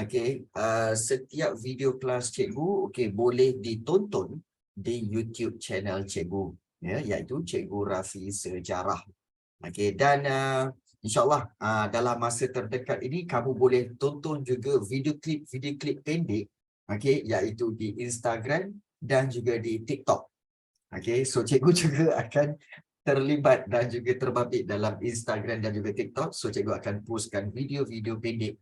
Okey, setiap video kelas cikgu boleh ditonton di YouTube channel cikgu, ya, iaitu Cikgu Rafi Sejarah. Okey, dan insyaAllah dalam masa terdekat ini kamu boleh tonton juga video klip pendek, okey, iaitu di Instagram dan juga di TikTok. Okey, so cikgu juga akan terlibat dan juga terbabit dalam Instagram dan juga TikTok. So cikgu akan postkan video-video pendek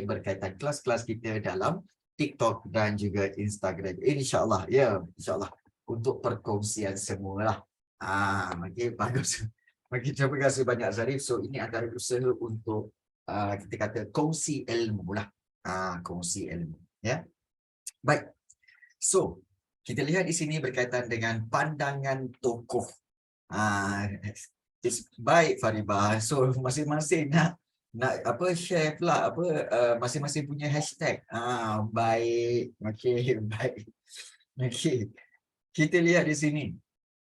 berkaitan kelas-kelas kita dalam TikTok dan juga Instagram. InsyaAllah, ya, insyaAllah untuk perkongsian semualah. Okey, bagus. Okey, terima kasih banyak Zarif. So ini adalah usaha untuk kita kata kongsi ilmu lah. Kongsi ilmu, ya. Baik. So, kita lihat di sini berkaitan dengan pandangan tokoh. Baik Faribah. So masing-masing nak apa share pula apa masing-masing punya hashtag. Baik. Okey, baik. Okey. Kita lihat di sini.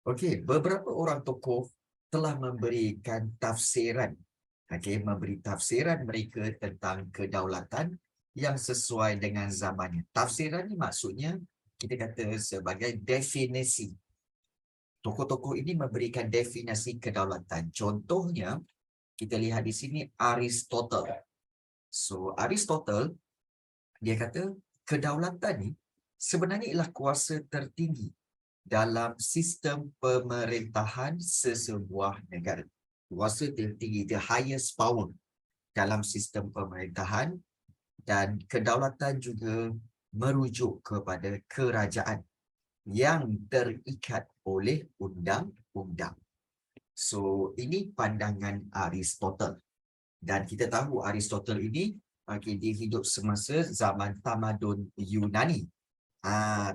Okey, beberapa orang tokoh telah memberikan tafsiran. Okey, memberi tafsiran mereka tentang kedaulatan yang sesuai dengan zamannya. Tafsiran ni maksudnya kita kata sebagai definisi. Tokoh-tokoh ini memberikan definisi kedaulatan. Contohnya, kita lihat di sini Aristotle. So, Aristotle, dia kata kedaulatan ni sebenarnya ialah kuasa tertinggi dalam sistem pemerintahan sesebuah negara. Kuasa tertinggi, the highest power dalam sistem pemerintahan, dan kedaulatan juga merujuk kepada kerajaan yang terikat oleh undang-undang. So, ini pandangan Aristotle. Dan kita tahu Aristotle ini dia hidup semasa zaman tamadun Yunani.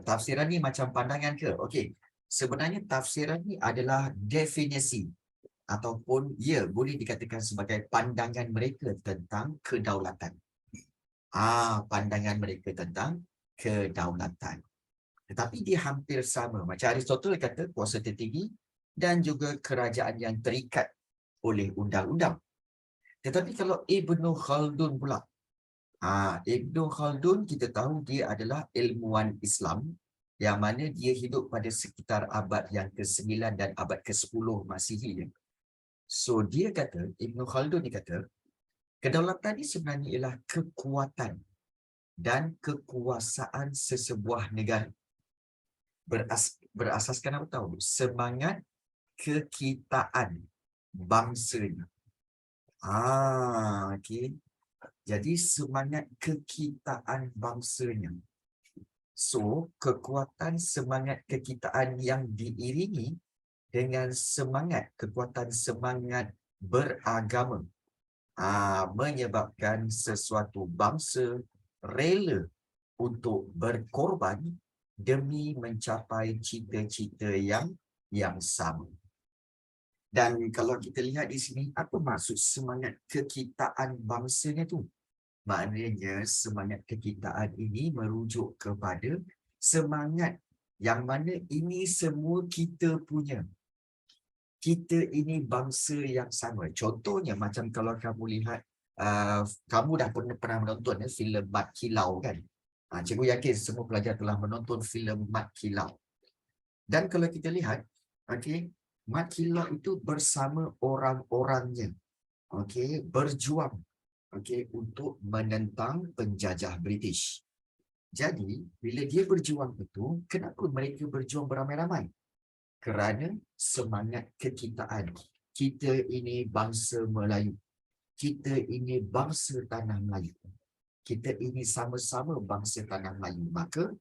Tafsiran ni macam pandangan ke? Okey. Sebenarnya tafsiran ni adalah definisi ataupun boleh dikatakan sebagai pandangan mereka tentang kedaulatan. Pandangan mereka tentang kedaulatan. Tetapi dia hampir sama. Macam Aristotle kata kuasa tertinggi dan juga kerajaan yang terikat oleh undang-undang. Tetapi kalau Ibn Khaldun pula. Ibn Khaldun kita tahu dia adalah ilmuwan Islam yang mana dia hidup pada sekitar abad yang ke-9 dan abad ke-10 Masihi. So dia kata, Ibn Khaldun dia kata, kedaulatan ini sebenarnya ialah kekuatan dan kekuasaan sesebuah negara. Berasaskan apa tahu? Semangat kekitaan bangsanya. Okey. Jadi semangat kekitaan bangsanya. So, kekuatan semangat kekitaan yang diiringi dengan kekuatan semangat beragama menyebabkan sesuatu bangsa rela untuk berkorban demi mencapai cita-cita yang sama. Dan kalau kita lihat di sini, apa maksud semangat kekitaan bangsanya tu? Maknanya semangat kekitaan ini merujuk kepada semangat yang mana ini semua kita punya. Kita ini bangsa yang sama. Contohnya macam kalau kamu lihat, kamu dah pernah menonton filem Mat Kilau kan? Cikgu yakin semua pelajar telah menonton filem Mat Kilau. Dan kalau kita lihat, Mat Kilau itu bersama orang-orangnya, berjuang, untuk menentang penjajah British. Jadi, bila dia berjuang itu, kenapa mereka berjuang beramai-ramai? Kerana semangat kekitaan. Kita ini bangsa Melayu. Kita ini bangsa tanah Melayu. Kita ini sama-sama bangsa tanah Melayu. Maka,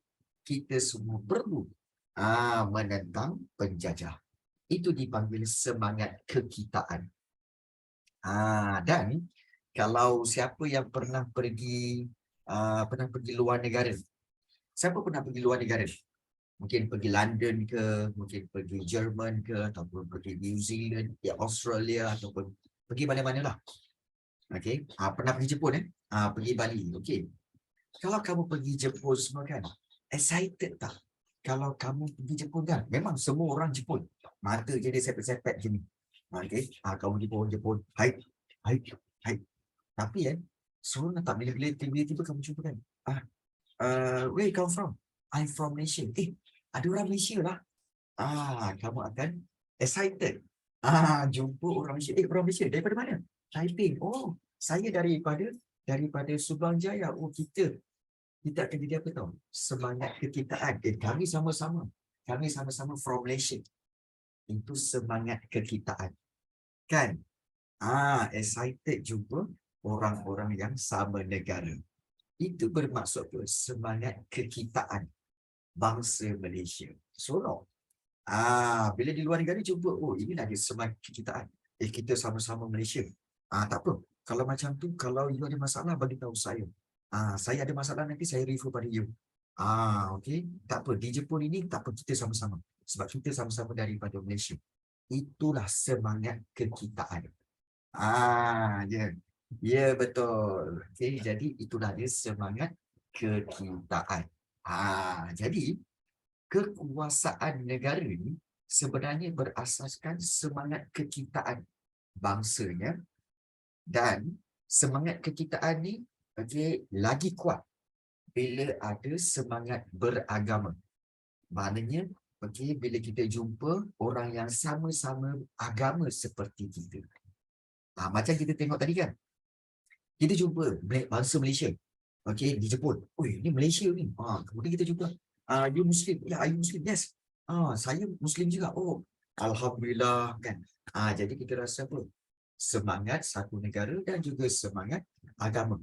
kita semua perlu menentang penjajah. Itu dipanggil semangat kekitaan. Dan kalau siapa yang pernah pergi luar negara, siapa pernah pergi luar negara? Mungkin pergi London ke, mungkin pergi Jerman ke, ataupun pergi New Zealand, Australia, ataupun pergi mana-mana lah. Pernah pergi Jepun pergi Bali. Kalau kamu pergi Jepun semua kan, excited tak? Kalau kamu pergi Jepun kan, memang semua orang Jepun. Mata je dia sepet-sepet gini. Kamu Jepun, hai. Tapi Seronok tak bila tiba-tiba kamu jumpa kan? Where you come from? I'm from Malaysia. Ada orang Malaysia lah. Kamu akan excited. Jumpa orang Malaysia. Orang Malaysia daripada mana? Taiping. Oh, saya daripada Subang Jaya. Oh, kita akan jadi apa tahu? Semangat kekitaan. Kami sama-sama. Kami sama-sama from Malaysia. Itu semangat kekitaan. Kan? Excited jumpa orang-orang yang sama negara. Itu bermaksud apa? Semangat kekitaan bangsa Malaysia. Seronok. Bila di luar negara jumpa, oh inilah dia semangat kekitaan. Kita sama-sama Malaysia. Tak apa. Kalau macam tu, kalau you ada masalah, bagi tahu saya. Saya ada masalah nanti saya refer pada you. Okey. Tak apa. Di Jepun ini, tak apa. Kita sama-sama. Sebab kita sama-sama daripada Malaysia. Itulah semangat kekitaan. Ya. Ya, betul. Okay, jadi itulah dia semangat kekitaan. Jadi kekuasaan negara ini sebenarnya berasaskan semangat kekitaan bangsanya, dan semangat kekitaan ni lagi kuat bila ada semangat beragama. Maknanya bila kita jumpa orang yang sama-sama agama seperti kita. Macam kita tengok tadi kan, kita jumpa bangsa Malaysia di Jepun. Ini Malaysia ni. Kemudian kita jumpa, you Muslim? Ya, are you Muslim? Yes. Saya Muslim juga. Oh, Alhamdulillah kan. Jadi kita rasa apa? Semangat satu negara dan juga semangat agama.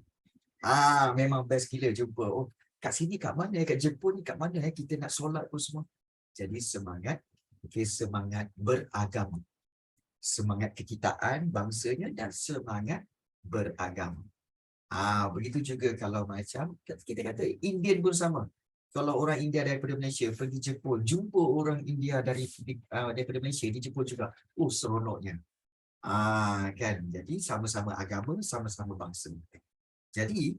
Memang best gila jumpa. Oh, kat sini kat mana? Kat Jepun ni kat mana? Kita nak solat pun semua. Jadi semangat, semangat beragama. Semangat kekitaan bangsanya dan semangat beragama. Begitu juga kalau macam kita kata Indian pun sama. Kalau orang India daripada Malaysia pergi Jepun, jumpa orang India daripada Malaysia di Jepun juga. Oh, seronoknya. Kan? Jadi sama-sama agama, sama-sama bangsa. Jadi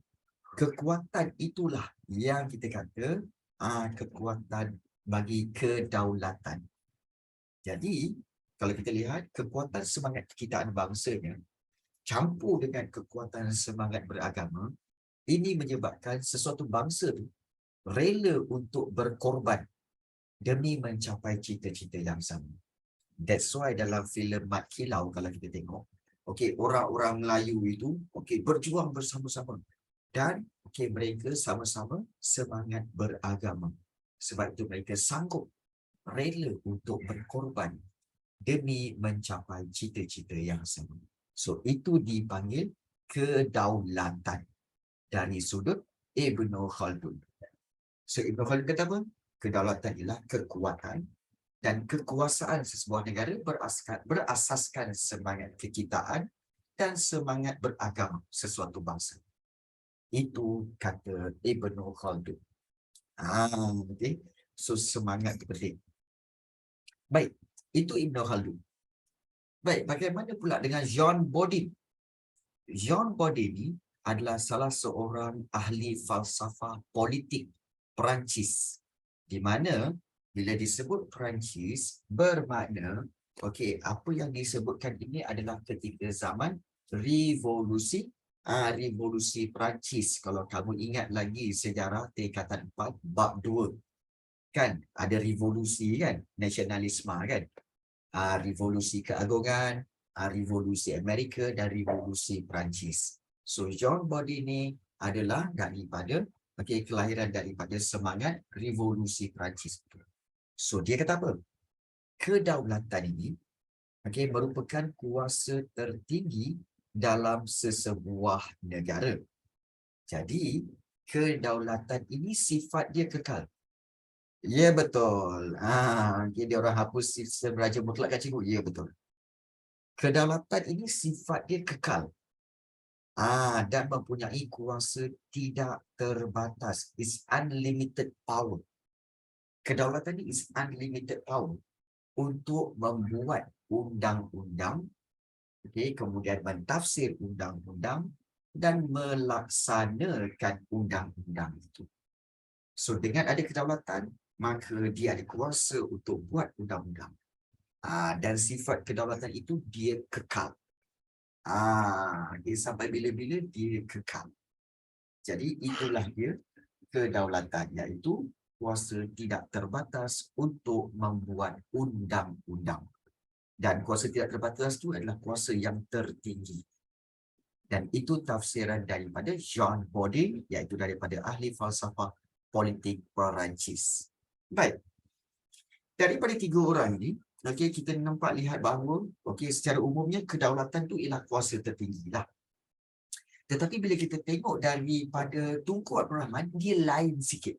kekuatan itulah yang kita kata kekuatan bagi kedaulatan. Jadi kalau kita lihat kekuatan semangat kekitaan bangsanya campur dengan kekuatan semangat beragama, ini menyebabkan sesuatu bangsa tu rela untuk berkorban demi mencapai cita-cita yang sama. That's why dalam filem Mat Kilau kalau kita tengok, orang-orang Melayu itu berjuang bersama-sama dan mereka sama-sama semangat beragama. Sebab itu mereka sanggup rela untuk berkorban demi mencapai cita-cita yang sama. So, itu dipanggil kedaulatan dari sudut Ibn Khaldun. So, Ibn Khaldun kata apa? Kedaulatan ialah kekuatan dan kekuasaan sesebuah negara berasaskan semangat kekitaan dan semangat beragama sesuatu bangsa. Itu kata Ibn Khaldun. So, semangat itu penting. Baik, itu Ibn Khaldun. Baik, bagaimana pula dengan Jean Bodin? Jean Bodin ini adalah salah seorang ahli falsafah politik Perancis. Di mana bila disebut Perancis bermakna apa yang disebutkan ini adalah ketika zaman revolusi Perancis. Kalau kamu ingat lagi sejarah tingkatan 4 bab 2 kan, ada revolusi kan, nasionalisme kan, revolusi keagungan, revolusi Amerika dan revolusi Perancis. So Jean Bodin ini adalah daripada kelahiran daripada semangat revolusi Perancis. So dia kata apa? Kedaulatan ini merupakan kuasa tertinggi dalam sesebuah negara. Jadi kedaulatan ini sifat dia kekal. Ya, betul. Dia orang hapus sistem raja mutlak kan cikgu? Ya, betul. Kedaulatan ini sifat dia kekal. Dan mempunyai kuasa tidak terbatas. It's unlimited power. Kedaulatan ini is unlimited power untuk membuat undang-undang, kemudian mentafsir undang-undang dan melaksanakan undang-undang itu. So, dengan ada kedaulatan, maka dia ada kuasa untuk buat undang-undang. Dan sifat kedaulatan itu dia kekal. Dia sampai bila-bila dia kekal. Jadi itulah dia kedaulatan, iaitu kuasa tidak terbatas untuk membuat undang-undang. Dan kuasa tidak terbatas itu adalah kuasa yang tertinggi. Dan itu tafsiran daripada Jean Bodin, iaitu daripada ahli falsafah politik Perancis. Baik. Daripada tiga orang ini, kita nampak lihat bahawa secara umumnya kedaulatan itu ialah kuasa tertinggi lah. Tetapi bila kita tengok daripada Tunku Abdul Rahman, dia lain sikit.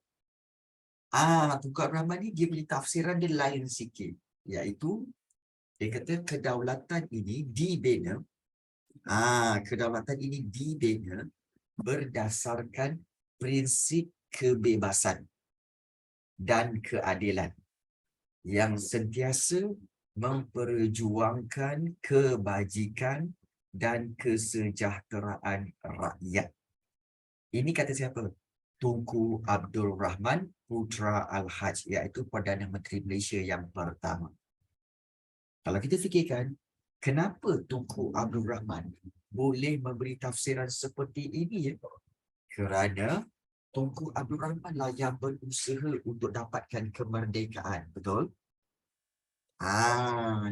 Tunku Abdul Rahman ni dia punya tafsiran dia lain sikit. Iaitu, dia kata kedaulatan ini dibina, kedaulatan ini dibina berdasarkan prinsip kebebasan dan keadilan yang sentiasa memperjuangkan kebajikan dan kesejahteraan rakyat. Ini kata siapa? Tunku Abdul Rahman Putra Al-Haj, iaitu Perdana Menteri Malaysia yang pertama. Kalau kita fikirkan, kenapa Tunku Abdul Rahman boleh memberi tafsiran seperti ini? Kerana Tunku Abdul Rahman lah yang berusaha untuk dapatkan kemerdekaan, betul?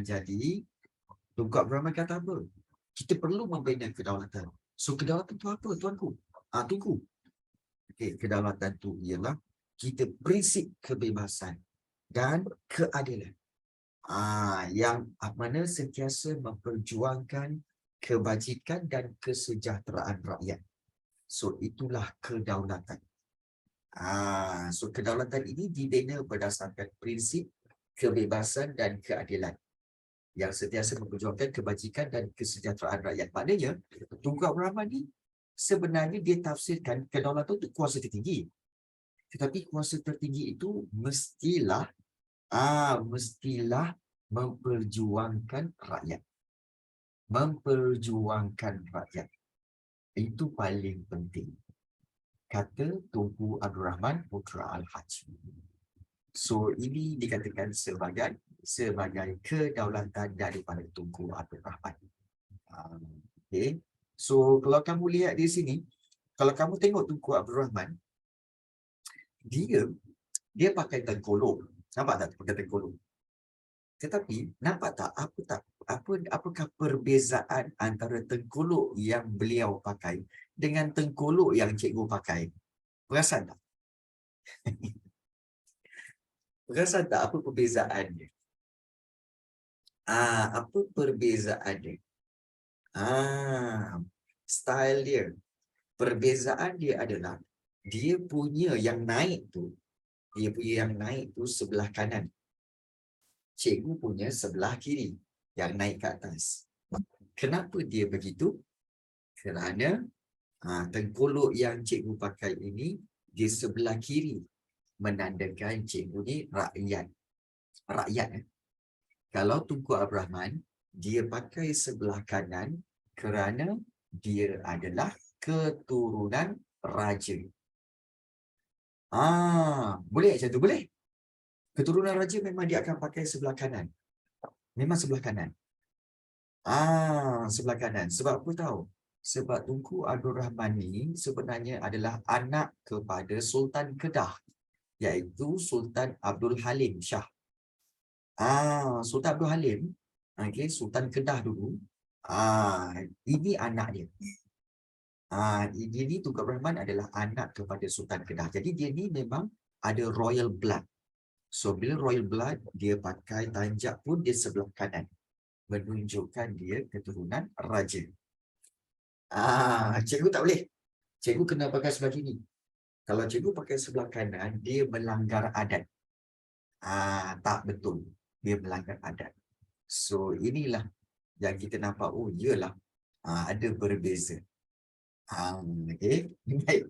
Jadi Tunku Abdul Rahman kata apa? Kita perlu membina kedaulatan. So kedaulatan tu apa, tuanku? Tunku. Kedaulatan tu ialah kita prinsip kebebasan dan keadilan. Yang mana sentiasa memperjuangkan kebajikan dan kesejahteraan rakyat. So itulah kedaulatan. So kedaulatan ini dibina berdasarkan prinsip kebebasan dan keadilan yang sentiasa memperjuangkan kebajikan dan kesejahteraan rakyat. Maknanya, Tunku Abdul Rahman ni sebenarnya dia tafsirkan kedaulatan itu kuasa tertinggi. Tetapi kuasa tertinggi itu mestilah memperjuangkan rakyat. Memperjuangkan rakyat. Itu paling penting. Kata Tunku Abdul Rahman Putra Al-Haj. So ini dikatakan sebagai kedaulatan daripada Tunku Abdul Rahman. So kalau kamu lihat di sini, kalau kamu tengok Tunku Abdul Rahman, dia pakai tengkolok. Nampak tak pakai tengkolok? Tetapi nampak tak apakah perbezaan antara tengkolok yang beliau pakai dengan tengkolok yang cikgu pakai? Perasan tak? Perasan tak apa perbezaannya? Apa perbezaannya? Style dia. Perbezaan dia adalah dia punya yang naik tu sebelah kanan. Cikgu punya sebelah kiri yang naik ke atas. Kenapa dia begitu? Kerana tengkolok yang cikgu pakai ini di sebelah kiri menandakan cikgu ni rakyat. Kalau Tunku Abdul Rahman, dia pakai sebelah kanan kerana dia adalah keturunan raja. Boleh macam tu? Boleh. Keturunan raja memang dia akan pakai sebelah kanan. Memang sebelah kanan. Sebelah kanan. Sebab apa tahu? Sebab Tunku Abdul Rahman ni sebenarnya adalah anak kepada Sultan Kedah, iaitu Sultan Abdul Halim Shah. Sultan Abdul Halim, Sultan Kedah dulu. Ini anak dia. Dia ni Tunku Abdul Rahman adalah anak kepada Sultan Kedah. Jadi dia ni memang ada royal blood. So bila royal blood, dia pakai tanjak pun di sebelah kanan, menunjukkan dia keturunan raja. Cikgu tak boleh. Cikgu kena pakai sebelah kiri. Kalau cikgu pakai sebelah kanan, dia melanggar adat. Tak betul. Dia melanggar adat. So inilah yang kita nampak, iyalah ada berbeza. Baik.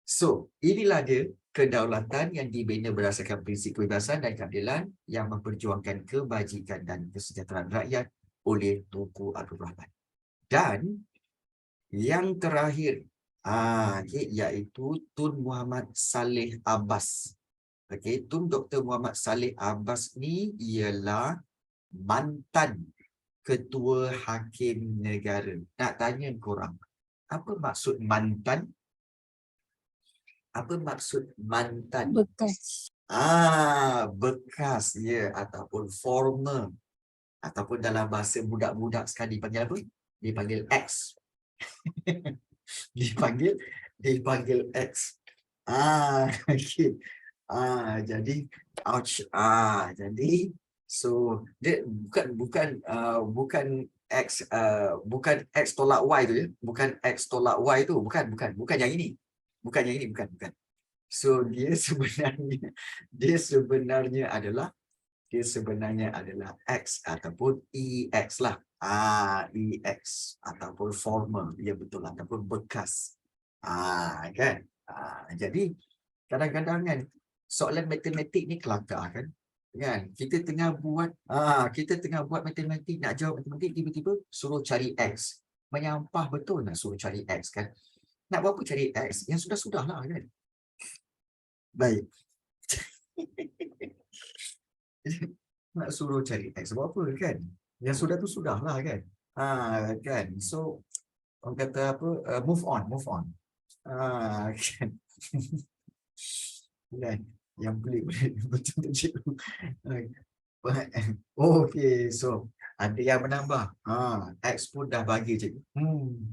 So, inilah dia kedaulatan yang dibina berdasarkan prinsip kebebasan dan keadilan yang memperjuangkan kebajikan dan kesejahteraan rakyat oleh Tunku Abdul Rahman. Dan yang terakhir, iaitu Tun Muhammad Saleh Abbas. Tun Dr. Muhammad Saleh Abbas ni ialah mantan Ketua Hakim Negara. Nak tanya korang, apa maksud mantan? Apa maksud mantan? Bekas. Bekas, ya, ataupun former, ataupun dalam bahasa budak-budak sekali dipanggil apa? Dipanggil ex. dipanggil ex. Okey. Jadi ouch. Jadi so dia bukan X tolak Y tu ya. Bukan X tolak Y tu, bukan yang ini. Bukan. So dia sebenarnya adalah X ataupun EX lah. EX ataupun former, ya betul, ataupun bekas. Kan? Jadi kadang-kadang kan soalan matematik ni kelakar kan? Kita tengah buat matematik, nak jawab matematik, tiba-tiba suruh cari X. Menyampah betul nak suruh cari X kan? Nak buat apa cari X? Yang sudah-sudah lah kan? Baik. Nak suruh cari X buat apa kan? Yang sudah tu sudahlah kan? Kan? So orang kata apa? Move on. Kan? Kan? Yang pelik betul cikgu. Okey, so ada yang menambah. X pun dah bagi cikgu.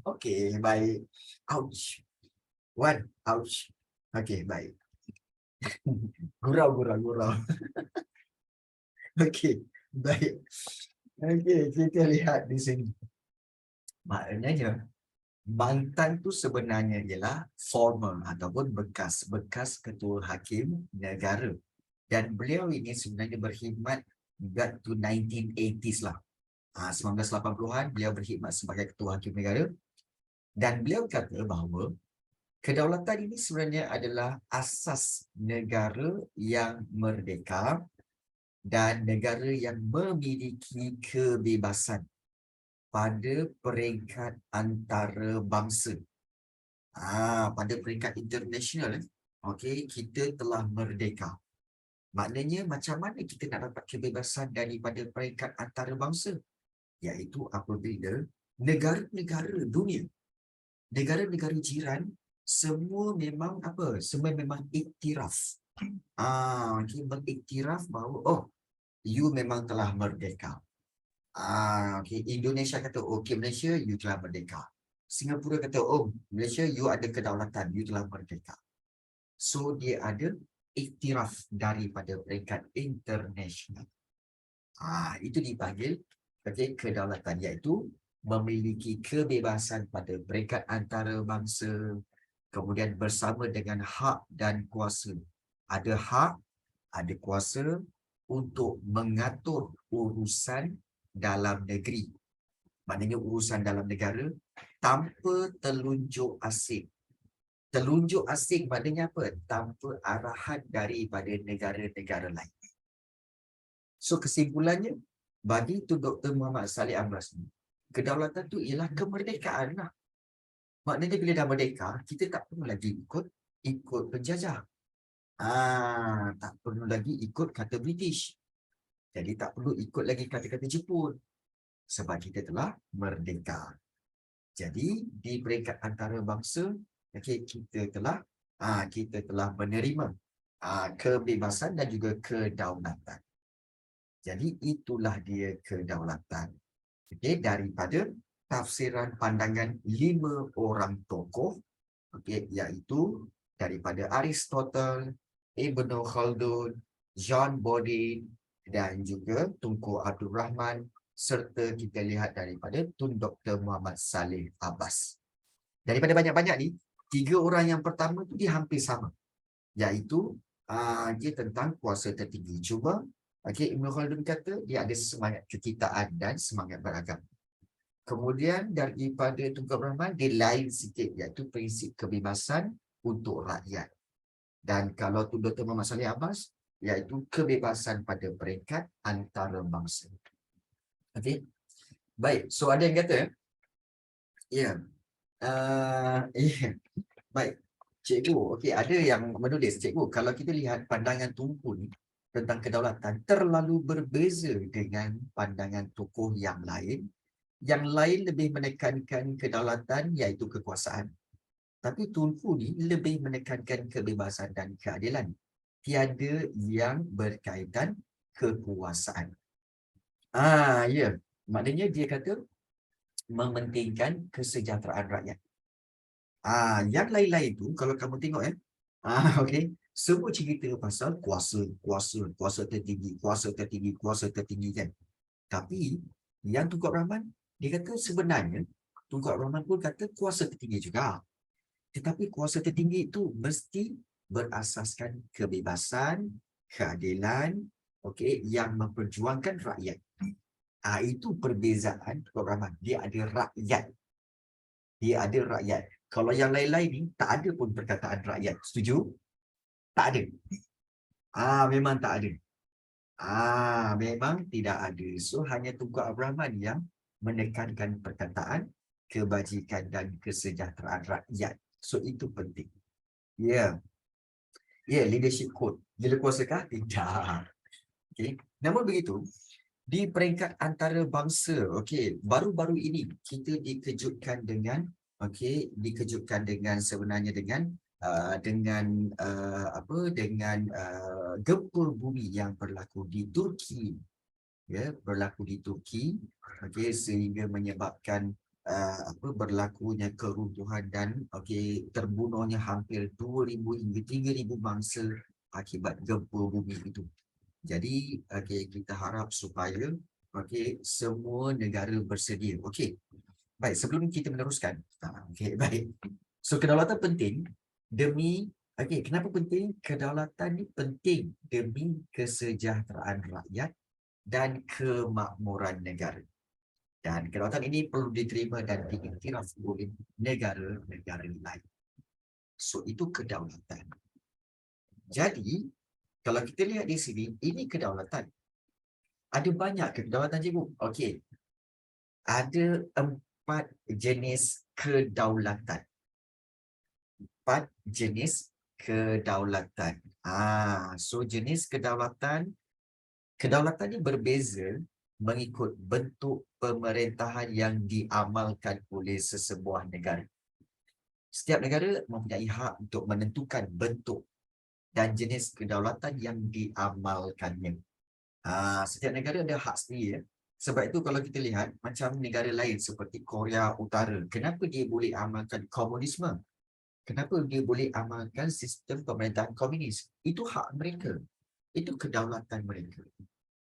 Okey, baik. Ouch. One, ouch. Okey, baik. Gurau. Okey, baik. Okey, kita lihat di sini. Maknanya mantan tu sebenarnya ialah former ataupun bekas ketua hakim negara. Dan beliau ini sebenarnya berkhidmat hingga to 1980s lah. 1980-an beliau berkhidmat sebagai ketua hakim negara. Dan beliau kata bahawa kedaulatan ini sebenarnya adalah asas negara yang merdeka dan negara yang memiliki kebebasan pada peringkat antarabangsa. Pada peringkat international, okey, kita telah merdeka. Maknanya macam mana kita nak dapat kebebasan daripada peringkat antarabangsa? Iaitu apabila negara-negara dunia, negara-negara jiran, semua memang apa? Semua memang iktiraf. Okay, mengiktiraf bahawa you memang telah merdeka. Okay. Indonesia kata, okay Malaysia, you telah merdeka. Singapura kata, Malaysia, you ada kedaulatan, you telah merdeka. So, dia ada iktiraf daripada peringkat international. Itu dipanggil kedaulatan, iaitu memiliki kebebasan pada peringkat antarabangsa, kemudian bersama dengan hak dan kuasa. Ada hak, ada kuasa untuk mengatur urusan dalam negeri. Maknanya urusan dalam negara tanpa telunjuk asing. Telunjuk asing maknanya apa? Tanpa arahan daripada negara-negara lain. So kesimpulannya, bagi tu Dr. Muhammad Saleh Abbas ni, kedaulatan tu ialah kemerdekaan lah. Maknanya bila dah merdeka, kita tak perlu lagi ikut penjajah. Tak perlu lagi ikut kata British. Jadi tak perlu ikut lagi kata-kata Jepun. Sebab kita telah merdeka. Jadi di peringkat antarabangsa, kita telah menerima kebebasan dan juga kedaulatan. Jadi itulah dia kedaulatan. Daripada tafsiran pandangan 5 orang tokoh, iaitu daripada Aristotle, Ibn Khaldun, John Bodin dan juga Tunku Abdul Rahman, serta kita lihat daripada Tun Dr. Muhammad Saleh Abbas. Daripada banyak-banyak ni, 3 orang yang pertama tu dia hampir sama, iaitu dia tentang kuasa tertinggi. Cuma Ibn Khaldun kata dia ada semangat kekitaan dan semangat beragam. Kemudian daripada Tunku Abdul Rahman dia lain sikit, iaitu prinsip kebebasan untuk rakyat. Dan kalau Tun Dr. Muhammad Saleh Abbas, iaitu kebebasan pada peringkat antarabangsa. Okey. Baik, so ada yang kata baik, cikgu, okey, ada yang menulis, cikgu, kalau kita lihat pandangan Tunku ni tentang kedaulatan terlalu berbeza dengan pandangan tokoh yang lain. Yang lain lebih menekankan kedaulatan iaitu kekuasaan. Tapi Tunku ni lebih menekankan kebebasan dan keadilan. Tiada yang berkaitan kekuasaan. Ya. Maknanya dia kata mementingkan kesejahteraan rakyat. Yang lain-lain tu kalau kamu tengok okey, semua cerita pasal kuasa tertinggi kan. Tapi yang Tunku Abdul Rahman dia kata sebenarnya Tunku Abdul Rahman pun kata kuasa tertinggi juga. Tetapi kuasa tertinggi itu mesti berasaskan kebebasan, keadilan, okey, yang memperjuangkan rakyat. Itu perbezaan Tunku Abdul Rahman. Dia ada rakyat. Dia ada rakyat. Kalau yang lain-lain ni tak ada pun perkataan rakyat. Setuju? Tak ada. Memang tak ada. Memang tidak ada. So hanya Tunku Abdul Rahman yang menekankan perkataan kebajikan dan kesejahteraan rakyat. So itu penting. Leadership code. Gila kuasakah? Tidak. Okay. Namun begitu, di peringkat antarabangsa, baru-baru ini kita dikejutkan dengan sebenarnya dengan gempa bumi yang berlaku di Turki, sehingga menyebabkan berlakunya keruntuhan dan terbunuhnya hampir 2,000 hingga 3,000 mangsa akibat gempa bumi itu. Jadi kita harap supaya semua negara bersedia. Baik, sebelum kita meneruskan. Baik. So kedaulatan penting demi kenapa penting? Kedaulatan ni penting demi kesejahteraan rakyat dan kemakmuran negara. Dan kedaulatan ini perlu diterima dan diiktiraf oleh negara-negara lain. So itu kedaulatan. Jadi kalau kita lihat di sini, ini kedaulatan. Ada banyak kedaulatan, cikgu. Ada 4 jenis kedaulatan. 4 jenis kedaulatan. So jenis kedaulatan ini berbeza mengikut bentuk pemerintahan yang diamalkan oleh sesebuah negara. Setiap negara mempunyai hak untuk menentukan bentuk dan jenis kedaulatan yang diamalkannya. Setiap negara ada hak sendiri. Sebab itu kalau kita lihat macam negara lain seperti Korea Utara, kenapa dia boleh amalkan komunisme? Kenapa dia boleh amalkan sistem pemerintahan komunis? Itu hak mereka. Itu kedaulatan mereka.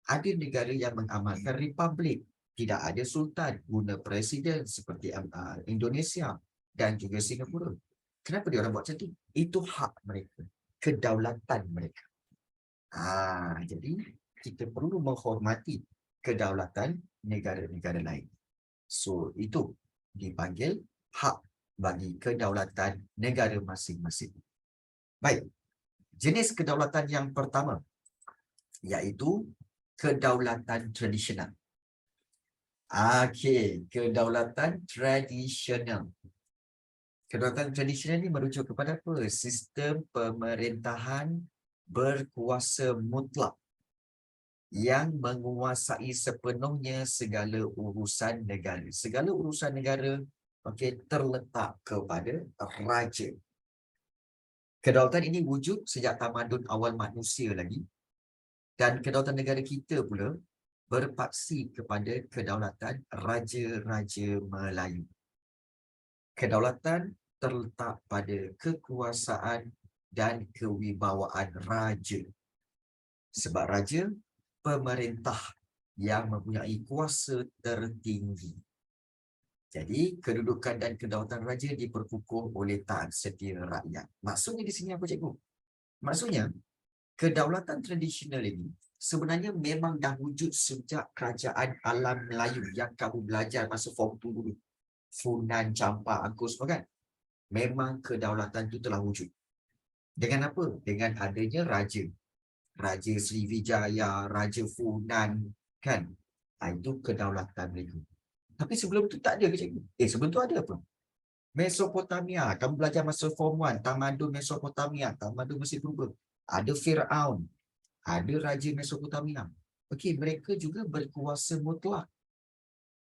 Ada negara yang mengamalkan republik. Tidak ada sultan, guna presiden seperti Indonesia dan juga Singapura. Kenapa dia orang buat macam tu? Itu hak mereka. Kedaulatan mereka. Jadi kita perlu menghormati kedaulatan negara-negara lain. So itu dipanggil hak bagi kedaulatan negara masing-masing. Baik. Jenis kedaulatan yang pertama iaitu kedaulatan tradisional. Kedaulatan tradisional. Kedaulatan tradisional ini merujuk kepada apa? Sistem pemerintahan berkuasa mutlak yang menguasai sepenuhnya segala urusan negara. Segala urusan negara terletak kepada raja. Kedaulatan ini wujud sejak tamadun awal manusia lagi, dan kedaulatan negara kita pula berpaksi kepada kedaulatan raja-raja Melayu. Kedaulatan terletak pada kekuasaan dan kewibawaan raja. Sebab raja pemerintah yang mempunyai kuasa tertinggi. Jadi, kedudukan dan kedaulatan raja diperkukuh oleh taat setia rakyat. Maksudnya di sini apa, cikgu? Maksudnya, kedaulatan tradisional ini sebenarnya memang dah wujud sejak kerajaan alam Melayu yang kamu belajar masa form 2 dulu. Funan, Campak, Angkus, kan? Memang kedaulatan itu telah wujud. Dengan apa? Dengan adanya raja. Raja Sriwijaya, Raja Funan, kan? Itu kedaulatan mereka. Tapi sebelum tu tak ada ke, cikgu? Sebelum tu ada apa? Mesopotamia. Kamu belajar masa form 1, tamadun Mesopotamia, tamadun Mesir Purba. Ada Firaun, ada Raja Mesopotamia. Mereka juga berkuasa mutlak.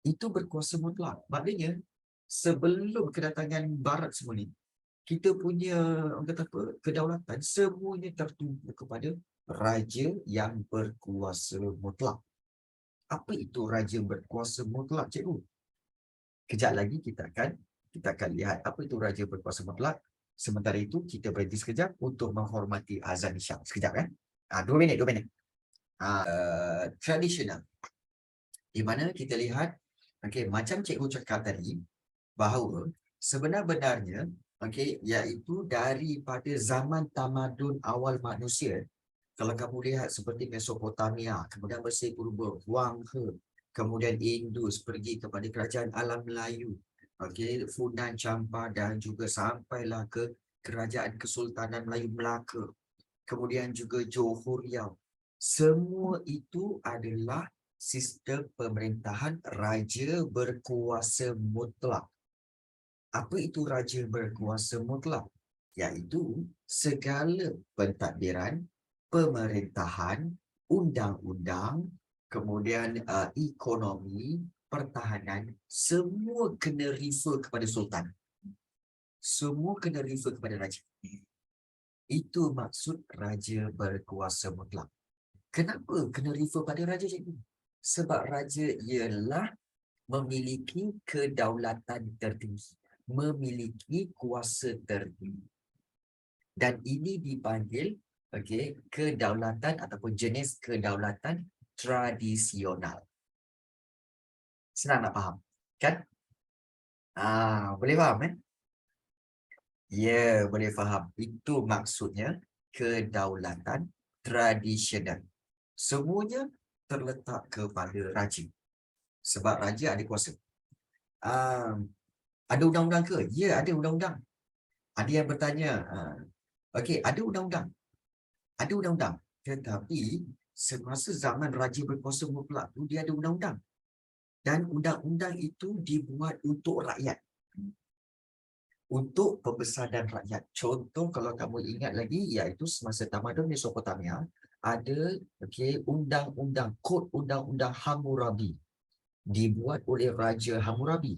Itu berkuasa mutlak. Maknanya, sebelum kedatangan Barat semua ni, kita punya orang kata apa, kedaulatan semuanya tertumpu kepada raja yang berkuasa mutlak. Apa itu raja berkuasa mutlak, cikgu? Kejap lagi kita akan lihat apa itu raja berkuasa mutlak. Sementara itu kita berhenti sekejap untuk menghormati azan isyak. Sekejap kan? 2 minit, 2 minit. Tradisional. Di mana kita lihat, okey, macam cikgu cakap tadi, bahawa sebenar-benarnya, okey, iaitu daripada zaman tamadun awal manusia, kalau kamu lihat seperti Mesopotamia, kemudian Mesir Purba, Huang He, kemudian Indus pergi kepada kerajaan alam Melayu, okey, Funan Champa dan juga sampailah ke kerajaan Kesultanan Melayu Melaka, kemudian juga Johor Riau. Semua itu adalah sistem pemerintahan raja berkuasa mutlak. Apa itu raja berkuasa mutlak? Iaitu segala pentadbiran, pemerintahan, undang-undang, kemudian ekonomi, pertahanan, semua kena refer kepada sultan. Semua kena refer kepada raja. Itu maksud raja berkuasa mutlak. Kenapa kena refer pada raja, cikgu? Sebab raja ialah memiliki kedaulatan tertinggi, memiliki kuasa tertinggi. Dan ini dipanggil, okey, kedaulatan ataupun jenis kedaulatan tradisional. Senang nak faham, kan? Boleh faham, eh? Ya, boleh faham. Itu maksudnya kedaulatan tradisional. Semuanya terletak kepada raja. Sebab raja ada kuasa. Ada undang-undang ke? Ya, ada undang-undang. Ada yang bertanya, okey, ada undang-undang. Ada undang-undang. Tetapi semasa zaman raja berkuasa mutlak tu, dia ada undang-undang. Dan undang-undang itu dibuat untuk rakyat. Untuk pembesaran rakyat. Contoh kalau kamu ingat lagi, iaitu semasa tamadun Mesopotamia, ada, okey, undang-undang, kod undang-undang Hammurabi. Dibuat oleh Raja Hammurabi.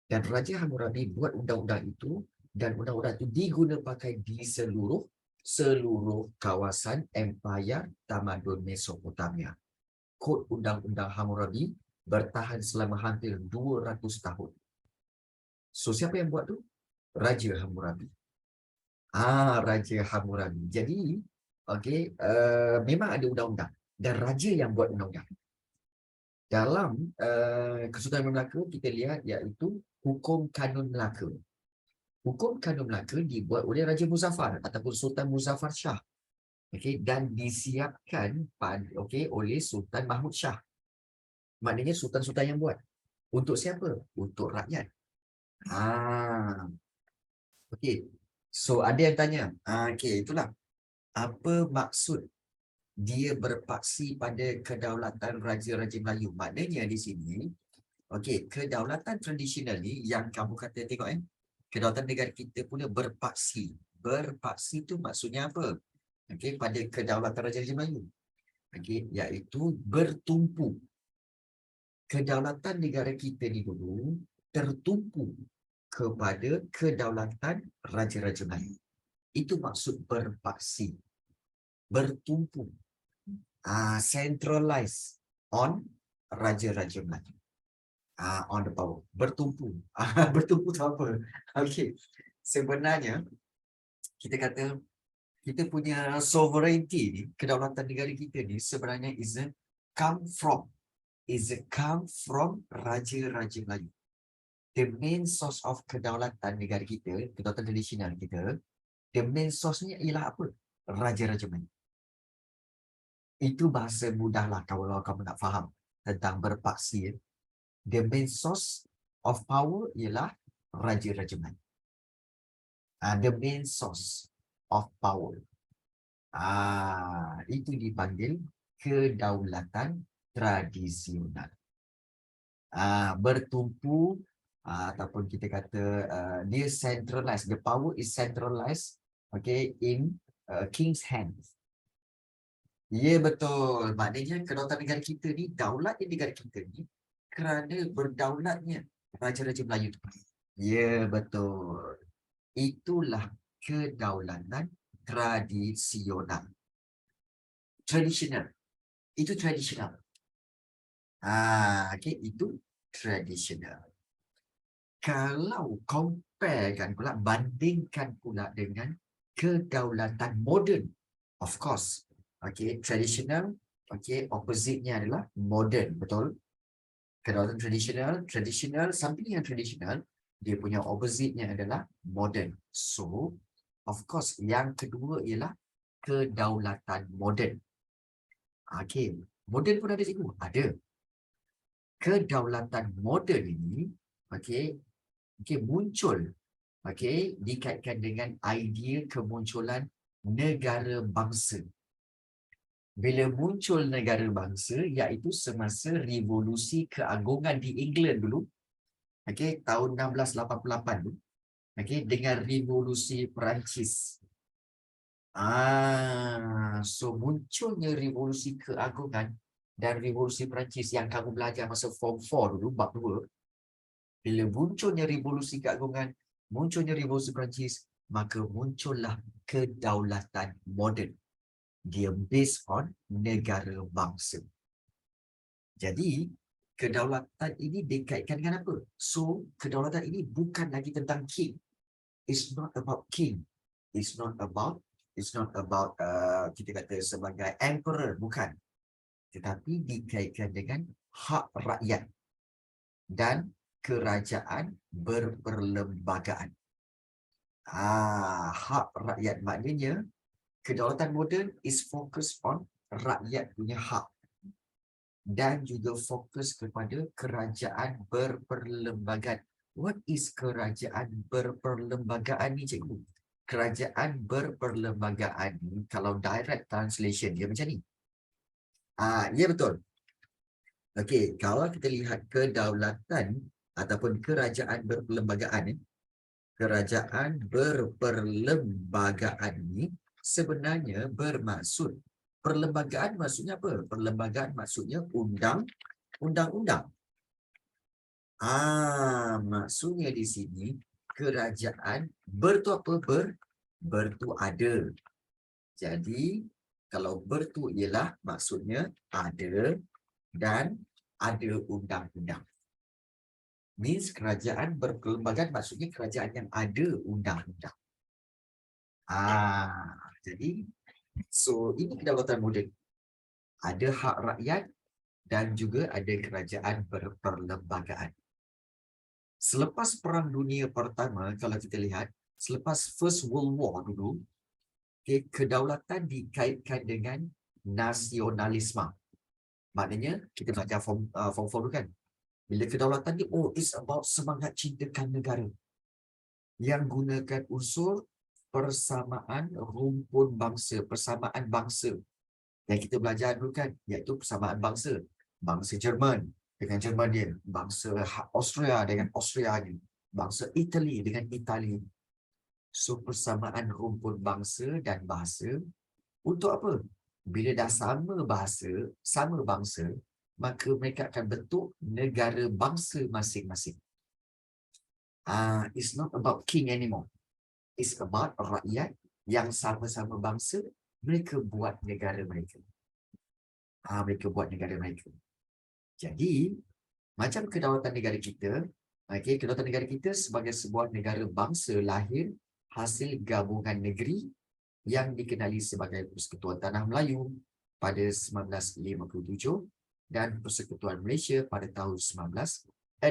Dan Raja Hammurabi buat undang-undang itu, dan undang-undang itu diguna pakai di seluruh kawasan empayar tamadun Mesopotamia. Kod undang-undang Hammurabi bertahan selama hampir 200 tahun. So siapa yang buat tu? Raja Hammurabi. Raja Hammurabi. Jadi, okey, memang ada undang-undang dan raja yang buat undang-undang. Dalam Kesultanan Melaka kita lihat iaitu Hukum Kanun Melaka. Hukum Kanun Melaka dibuat oleh Raja Muzaffar ataupun Sultan Muzaffar Shah. Okey, dan disiapkan oleh Sultan Mahmud Shah. Maknanya sultan-sultan yang buat. Untuk siapa? Untuk rakyat. Okey. So ada yang tanya, okey, itulah apa maksud dia berpaksi pada kedaulatan raja-raja Melayu. Maknanya di sini, okey, kedaulatan tradisional ni yang kamu kata tengok, kedaulatan negara kita pula berpaksi. Berpaksi tu maksudnya apa? Okey, pada kedaulatan raja-raja Melayu. Okey, iaitu bertumpu. Kedaulatan negara kita ni dulu tertumpu kepada kedaulatan raja-raja Melayu. Itu maksud berpaksi. Bertumpu. Centralize on raja-raja Melayu. On the power. Bertumpu. Bertumpu tu apa? Okey. Sebenarnya, kita kata, kita punya sovereignty ni, kedaulatan negara kita ni sebenarnya come from raja-raja Melayu. The main source of kedaulatan negara kita, kedaulatan tradisional kita, the main source-nya ialah apa? Raja-raja Melayu. Itu bahasa mudahlah kalau kamu nak faham tentang berpaksi. The main source of power ialah raja-raja Melayu. The main source of power. Itu dipanggil kedaulatan tradisional. Bertumpu ataupun kita kata dia centralized. The power is centralized, okay, in king's hands. Ya, betul. Maknanya kedaulatan negara kita ni, daulat di negara kita ni kerana berdaulatnya raja-raja Melayu tu. Ya, betul. itulah kedaulatan tradisional. Tradisional. Itu tradisional. Okay, itu tradisional. Kalau comparekan pula, bandingkan pula dengan kedaulatan moden, of course, okay, tradisional, okay, opposite-nya adalah modern, betul? Kedaulatan tradisional, something yang tradisional, dia punya opposite-nya adalah modern. So, of course, yang kedua ialah kedaulatan moden. Okay, moden pun ada cikgu? Ada. Kedaulatan moden ini, okay, muncul, dikaitkan dengan idea kemunculan negara bangsa. Bila muncul negara bangsa, iaitu semasa revolusi keagungan di England dulu, tahun 1688 tu, dengan revolusi Perancis. So munculnya revolusi keagungan dan revolusi Perancis yang kamu belajar masa form 4 dulu, bab 2. Bila munculnya revolusi keagungan, munculnya revolusi Perancis, maka muncullah kedaulatan moden. Dia based on negara bangsa. Jadi, kedaulatan ini dikaitkan dengan apa? So, kedaulatan ini bukan lagi tentang king. It's not about king. It's not about kita kata sebagai emperor, bukan. Tetapi dikaitkan dengan hak rakyat dan kerajaan berperlembagaan. Hak rakyat maknanya kedaulatan moden is focus on rakyat punya hak dan juga fokus kepada kerajaan berperlembagaan. What is kerajaan berperlembagaan ni, cikgu? Kerajaan berperlembagaan ni, kalau direct translation dia macam ni. Ya betul. Okey, kalau kita lihat kedaulatan ataupun kerajaan berperlembagaan, kerajaan berperlembagaan ni sebenarnya bermaksud, perlembagaan maksudnya apa? Perlembagaan maksudnya undang-undang. Maksudnya di sini kerajaan bertu apa? Bertu ada. Jadi kalau bertu ialah maksudnya ada dan ada undang-undang. Means kerajaan berperlembagaan maksudnya kerajaan yang ada undang-undang. Jadi so ini kedaulatan moden. Ada hak rakyat dan juga ada kerajaan berperlembagaan. Selepas Perang Dunia Pertama, kalau kita lihat, selepas First World War dulu, kedaulatan dikaitkan dengan nasionalisme. Maknanya, kita belajar form 4 dulu kan. Bila kedaulatan ni, it's about semangat cintakan negara. Yang gunakan unsur persamaan rumpun bangsa, persamaan bangsa. Yang kita belajar dulu kan, iaitu persamaan bangsa. Bangsa Jerman dengan Jerman dia, bangsa Austria dengan Austria dia, bangsa Itali dengan Itali. So persamaan rumpun bangsa dan bahasa untuk apa? Bila dah sama bahasa, sama bangsa, maka mereka akan bentuk negara bangsa masing-masing. It's not about king anymore. It's about rakyat yang sama-sama bangsa, mereka buat negara mereka. Mereka buat negara mereka. Jadi, macam kedaulatan negara kita, kedaulatan negara kita sebagai sebuah negara bangsa lahir hasil gabungan negeri yang dikenali sebagai Persekutuan Tanah Melayu pada 1957 dan Persekutuan Malaysia pada tahun 1963.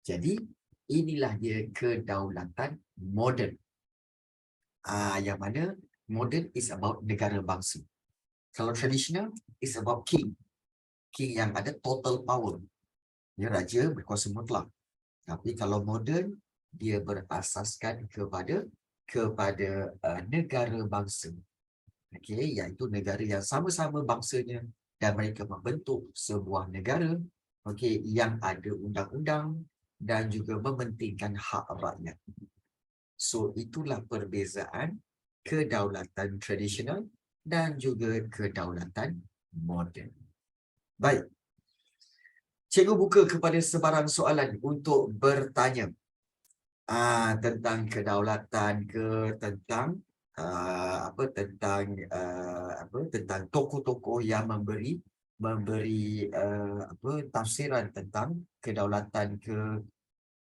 Jadi, inilah dia kedaulatan moden. Yang mana moden is about negara bangsa. Kalau tradisional, is about king. King yang ada total power. Dia raja berkuasa mutlak. Tapi kalau moden, dia berasaskan kepada negara bangsa. Iaitu negara yang sama-sama bangsanya dan mereka membentuk sebuah negara yang ada undang-undang dan juga mementingkan hak rakyat. So itulah perbezaan kedaulatan tradisional dan juga kedaulatan moden. Baik. Cikgu buka kepada sebarang soalan untuk bertanya. Tentang kedaulatan ke, tentang tentang tokoh-tokoh yang memberi tafsiran tentang kedaulatan ke.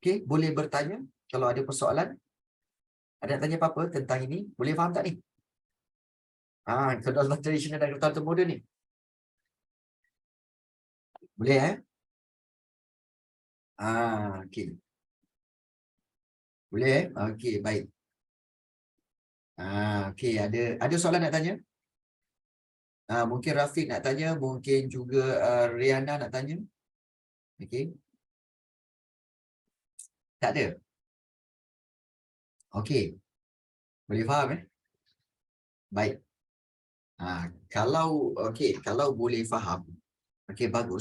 Okey, boleh bertanya kalau ada persoalan. Ada nak tanya apa-apa tentang ini? Boleh faham tak ni? Kedaulatan tradisional dan kedaulatan moden ni. Boleh okey. Boleh Okey, baik. Okey, ada soalan nak tanya? Mungkin Rafiq nak tanya, mungkin juga Riana nak tanya. Okey. Tak ada? Okey. Boleh faham Baik. Kalau okey, kalau boleh faham, okey bagus.